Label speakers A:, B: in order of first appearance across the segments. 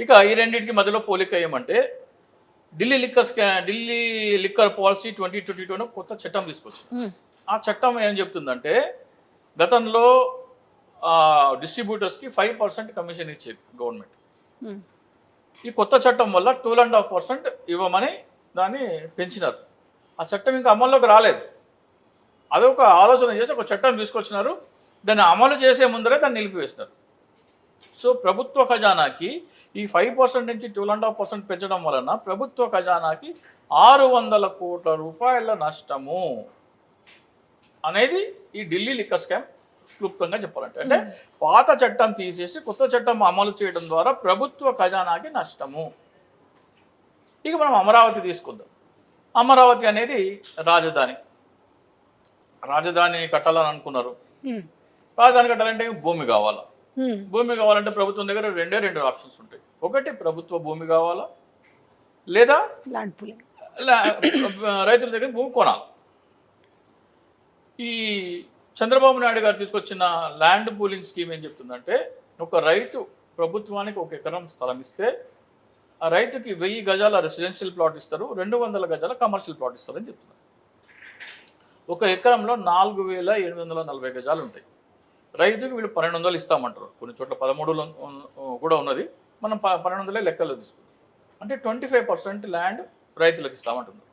A: ఇక ఈ రెండింటికి మధ్యలో పోలిక ఏమంటే ఢిల్లీ లిక్కర్ పాలసీ 2022 కొత్త చట్టం తీసుకొచ్చింది. ఆ చట్టం ఏం చెప్తుందంటే గతంలో డిస్ట్రిబ్యూటర్స్కి 5% కమిషన్ ఇచ్చేది గవర్నమెంట్. ఈ కొత్త చట్టం వల్ల 2.5% ఇవ్వమని దాన్ని పెంచినారు. ఆ చట్టం ఇంకా అమల్లోకి రాలేదు. అదొక ఆలోచన చేసి ఒక చట్టం తీసుకొచ్చినారు. దాన్ని అమలు చేసే ముందరే దాన్ని నిలిపివేసినారు. సో ప్రభుత్వ ఖజానాకి ఈ 5% నుంచి 2.5% పెంచడం వలన ప్రభుత్వ ఖజానాకి 600 కోట్ల రూపాయల నష్టము అనేది ఈ ఢిల్లీ లిక్కర్ స్కామ్ క్లుప్తంగా చెప్పాలంటే. అంటే పాత చట్టం తీసేసి కొత్త చట్టం అమలు చేయడం ద్వారా ప్రభుత్వ ఖజానాకి నష్టము. ఇక మనం అమరావతి తీసుకుందాం. అమరావతి అనేది రాజధాని కట్టాలని అనుకున్నారు. రాజధాని కట్టాలంటే భూమి కావాలా. భూమి కావాలంటే ప్రభుత్వం దగ్గర రెండు ఆప్షన్స్ ఉంటాయి. ఒకటి ప్రభుత్వ భూమి కావాలా, లేదా రైతుల దగ్గర భూమి కొనాలి. ఈ చంద్రబాబు నాయుడు గారు తీసుకొచ్చిన ల్యాండ్ పూలింగ్ స్కీమ్ ఏం చెప్తుందంటే ఒక రైతు ప్రభుత్వానికి 1 ఎకరం స్థలం ఇస్తే ఆ రైతుకి 1000 గజాల రెసిడెన్షియల్ ప్లాట్ ఇస్తారు, 200 గజాల కమర్షియల్ ప్లాట్ ఇస్తారని చెప్తున్నారు. 1 ఎకరంలో 4740 గజాలు ఉంటాయి. రైతుకి వీళ్ళు 1200 ఇస్తామంటారు. కొన్ని చోట్ల 13 కూడా ఉన్నది. మనం 1200 లెక్కలో తీసుకుంటాం. అంటే 25% ల్యాండ్ రైతులకు ఇస్తామంటున్నారు.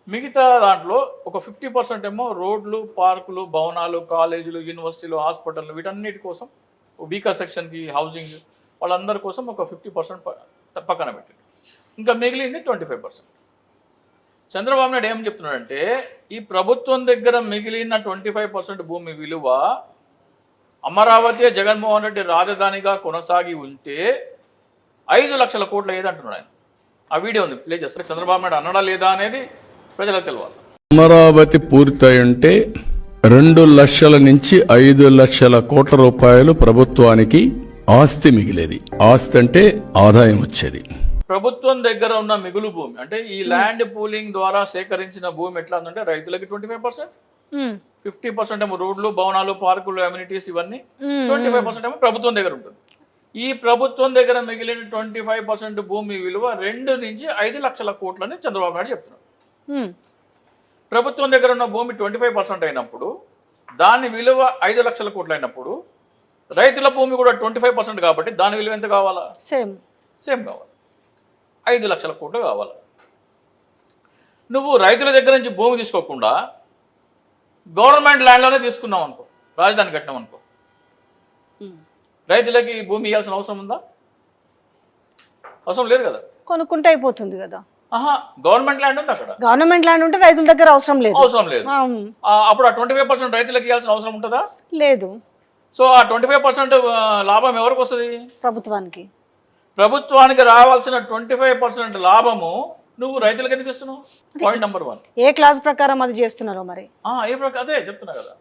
A: మిగతా దాంట్లో ఒక 50% ఏమో రోడ్లు, పార్కులు, భవనాలు, కాలేజీలు, యూనివర్సిటీలు, హాస్పిటల్ వీటన్నిటి కోసం, వీకర్ సెక్షన్కి హౌసింగ్ వాళ్ళందరి కోసం ఒక 50% పక్కన పెట్టింది. ఇంకా మిగిలింది 25%. చంద్రబాబు నాయుడు ఏం చెప్తున్నాడంటే ఈ ప్రభుత్వం దగ్గర మిగిలిన 25% భూమి విలువ అమరావతి జగన్మోహన్ రెడ్డి రాజధానిగా కొనసాగి ఉంటే 5 లక్షల కోట్లు ఏదంటున్నాడు ఆయన. ఆ వీడియో ఉంది, ప్లే చేస్తారు. చంద్రబాబు నాయుడు అన్నడా లేదా అనేది ప్రజలకు తెలియాలి.
B: అమరావతి పూర్తయి ఉంటే 2 లక్షల నుంచి 5 లక్షల కోట్ల రూపాయలు ప్రభుత్వానికి ఆస్తి మిగిలేది. ఆస్తి అంటే ఆదాయం వచ్చేది.
A: ప్రభుత్వం దగ్గర ఉన్న మిగులు భూమి అంటే ఈ ల్యాండ్ పూలింగ్ ద్వారా సేకరించిన భూమి ఎట్లా ఉందంటే రైతులకి 25%, 50% ఏమో రోడ్లు, భవనాలు, పార్కులు, అమ్యూనిటీస్ ఇవన్నీ, 25% ఏమో ప్రభుత్వం దగ్గర ఉంటుంది. ఈ ప్రభుత్వం దగ్గర మిగిలిన 25% భూమి విలువ 2 నుంచి 5 లక్షల కోట్లని చంద్రబాబు నాయుడు చెప్తున్నారు. ప్రభుత్వం దగ్గర ఉన్న భూమి 25% అయినప్పుడు దాని విలువ 5 లక్షల కోట్లు అయినప్పుడు రైతుల భూమి కూడా 25% కాబట్టి దాని విలువ ఎంత కావాలా? సేమ్ కావాలి, 5 లక్షల కోట్లు కావాలి. నువ్వు రైతుల దగ్గర నుంచి భూమి తీసుకోకుండా గవర్నమెంట్ ల్యాండ్లోనే తీసుకున్నావు అనుకో, రాజధాని కట్టినాం అనుకో, రైతులకి భూమి ఇవ్వాల్సిన అవసరం ఉందా? అవసరం లేదు కదా.
C: కొనుక్కుంటే అయిపోతుంది కదా.
A: గవర్నమెంట్ ల్యాండ్ ఉంది, అక్కడ
C: గవర్నమెంట్ ల్యాండ్ ఉంటే రైతుల దగ్గర అవసరం లేదు.
A: అప్పుడు ఆ 25% రైతులకు ఇవ్వాల్సిన అవసరం ఉంటుందా?
C: లేదు.
A: సో ఆ 25% లాభం ఎవరికి వస్తుంది?
C: ప్రభుత్వానికి.
A: ప్రభుత్వానికి రావాల్సిన 25% లాభము నువ్వు రైతులకు ఎందుకు ఇస్తున్నావు? Point number 1.
C: ఏ క్లాస్ ప్రకారం అది చేస్తున్నారో మరి.
A: అదే చెప్తున్నా కదా.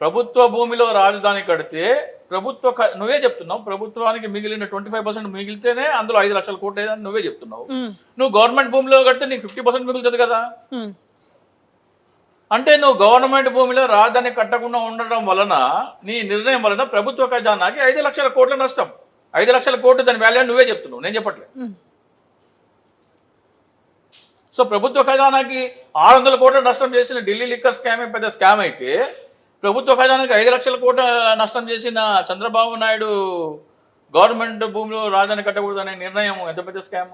A: ప్రభుత్వ భూమిలో రాజధాని కడితే నువ్వే చెప్తున్నావు ప్రభుత్వానికి మిగిలిన 25% మిగిలితేనే అందులో 5 లక్షల కోట్లు ఏదని నువ్వే చెప్తున్నావు. నువ్వు గవర్నమెంట్ భూమిలో కడితే నీకు 50% మిగులుతుంది కదా. అంటే నువ్వు గవర్నమెంట్ భూమిలో రాజధాని కట్టకుండా ఉండడం వలన నీ నిర్ణయం వలన ప్రభుత్వ ఖజానాకి 5 లక్షల కోట్ల నష్టం. 5 లక్షల కోట్లు దాని వాల్యూ నువ్వే చెప్తున్నావు, నేను చెప్పట్లేదు. సో ప్రభుత్వ ఖజానాకి 600 కోట్ల నష్టం చేసిన ఢిల్లీ లిక్కర్ స్కామ్ పెద్ద స్కామ్ అయితే ప్రభుత్వ ఖజానాకి 5 లక్షల కోట్ల నష్టం చేసిన చంద్రబాబు నాయుడు గవర్నమెంట్ భూమిలో రాజధాని కట్టకూడదనే నిర్ణయం ఎంత పెద్ద స్కామ్.